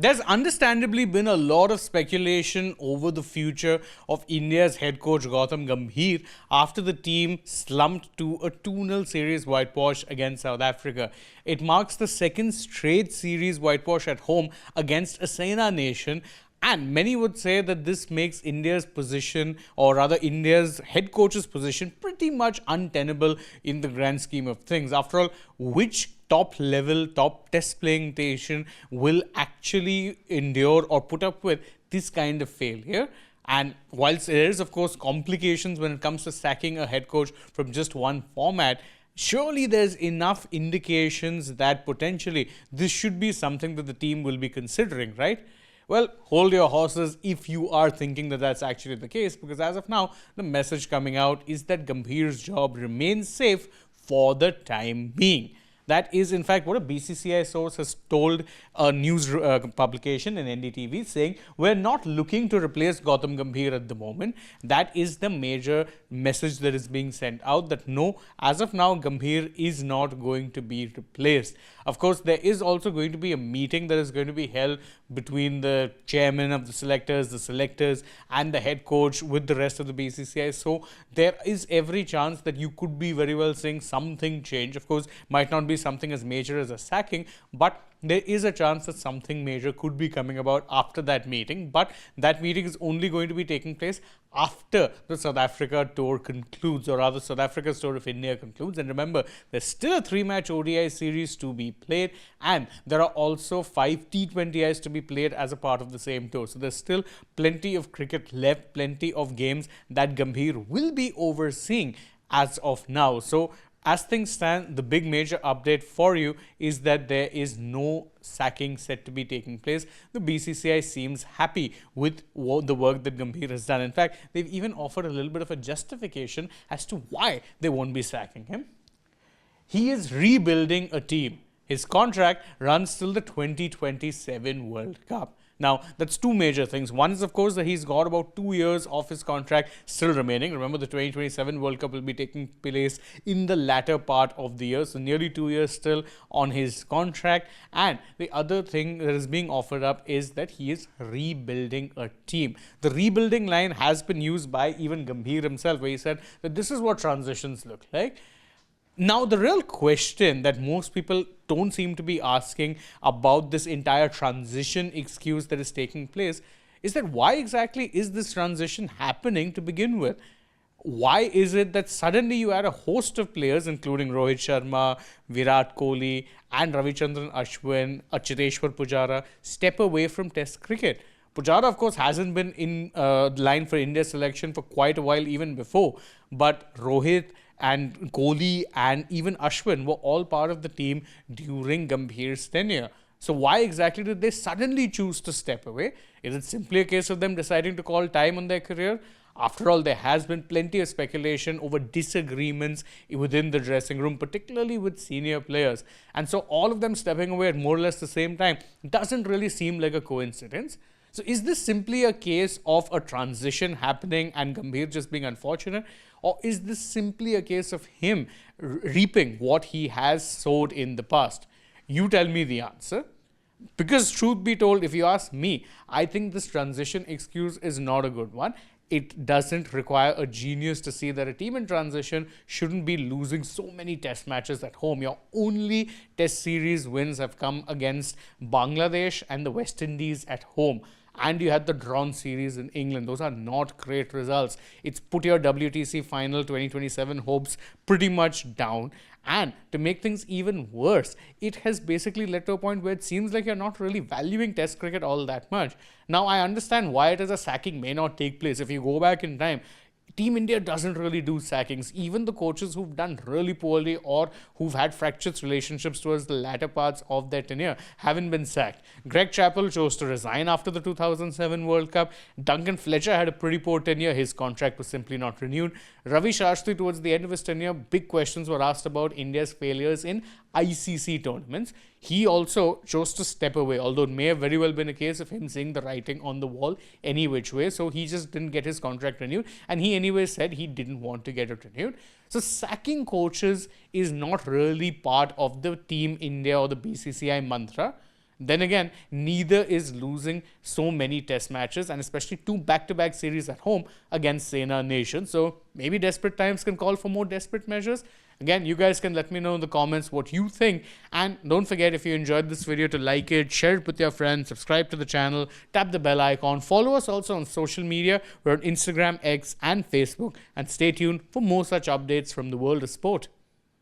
There's understandably been a lot of speculation over the future of India's head coach Gautam Gambhir after the team slumped to a 2-0 series whitewash against South Africa. It marks the second straight series whitewash at home against a Sena nation. And many would say that this makes India's position, or rather India's head coach's position, pretty much untenable in the grand scheme of things. After all, which top level, top test playing nation will actually endure or put up with this kind of failure? And whilst there is, of course, complications when it comes to sacking a head coach from just one format, surely there's enough indications that potentially this should be something that the team will be considering, right? Well, hold your horses if you are thinking that that's actually the case, because as of now, the message coming out is that Gambhir's job remains safe for the time being. That is, in fact, what a BCCI source has told a news publication in NDTV, saying we're not looking to replace Gautam Gambhir at the moment. That is the major message that is being sent out, that no, as of now, Gambhir is not going to be replaced. Of course, there is also going to be a meeting that is going to be held between the chairman of the selectors, and the head coach with the rest of the BCCI. So there is every chance that you could be very well seeing something change. Of course, might not be something as major as a sacking, but there is a chance that something major could be coming about after that meeting. But that meeting is only going to be taking place after the South Africa tour concludes, or rather South Africa's tour of India concludes. And remember, there's still a 3-match ODI series to be played, and there are also 5 T20Is to be played as a part of the same tour. So there's still plenty of cricket left, plenty of games that Gambhir will be overseeing as of now. So as things stand, the big major update for you is that there is no sacking set to be taking place. The BCCI seems happy with the work that Gambhir has done. In fact, they've even offered a little bit of a justification as to why they won't be sacking him. He is rebuilding a team. His contract runs till the 2027 World Cup. Now, that's two major things. One is, of course, that he's got about 2 years of his contract still remaining. Remember, the 2027 World Cup will be taking place in the latter part of the year. So, nearly 2 years still on his contract. And the other thing that is being offered up is that he is rebuilding a team. The rebuilding line has been used by even Gambhir himself, where he said that this is what transitions look like. Now, the real question that most people don't seem to be asking about this entire transition excuse that is taking place is that why exactly is this transition happening to begin with? Why is it that suddenly you had a host of players, including Rohit Sharma, Virat Kohli, and Ravichandran Ashwin, Chiteshwar Pujara, step away from Test cricket? Pujara, of course, hasn't been in line for India selection for quite a while even before, but Rohit and Kohli and even Ashwin were all part of the team during Gambhir's tenure. So why exactly did they suddenly choose to step away? Is it simply a case of them deciding to call time on their career? After all, there has been plenty of speculation over disagreements within the dressing room, particularly with senior players. And so all of them stepping away at more or less the same time doesn't really seem like a coincidence. So is this simply a case of a transition happening and Gambhir just being unfortunate? Or is this simply a case of him reaping what he has sowed in the past? You tell me the answer. Because truth be told, if you ask me, I think this transition excuse is not a good one. It doesn't require a genius to see that a team in transition shouldn't be losing so many test matches at home. Your only test series wins have come against Bangladesh and the West Indies at home. And you had the drawn series in England. Those are not great results. It's put your WTC final 2027 hopes pretty much down. And to make things even worse, it has basically led to a point where it seems like you're not really valuing Test cricket all that much. Now, I understand why it is a sacking may not take place. If you go back in time, Team India doesn't really do sackings. Even the coaches who've done really poorly or who've had fractious relationships towards the latter parts of their tenure haven't been sacked. Greg Chappell chose to resign after the 2007 World Cup. Duncan Fletcher had a pretty poor tenure. His contract was simply not renewed. Ravi Shastri, towards the end of his tenure, big questions were asked about India's failures in ICC tournaments. He also chose to step away, although it may have very well been a case of him seeing the writing on the wall any which way. So he just didn't get his contract renewed, and he anyway said he didn't want to get it renewed. So sacking coaches is not really part of the Team India or the BCCI mantra. Then again, neither is losing so many test matches, and especially 2 back-to-back series at home against Sena Nation. So maybe desperate times can call for more desperate measures. Again, you guys can let me know in the comments what you think. And don't forget, if you enjoyed this video, to like it, share it with your friends, subscribe to the channel, tap the bell icon, follow us also on social media. We're on Instagram, X, and Facebook. And stay tuned for more such updates from the world of sport.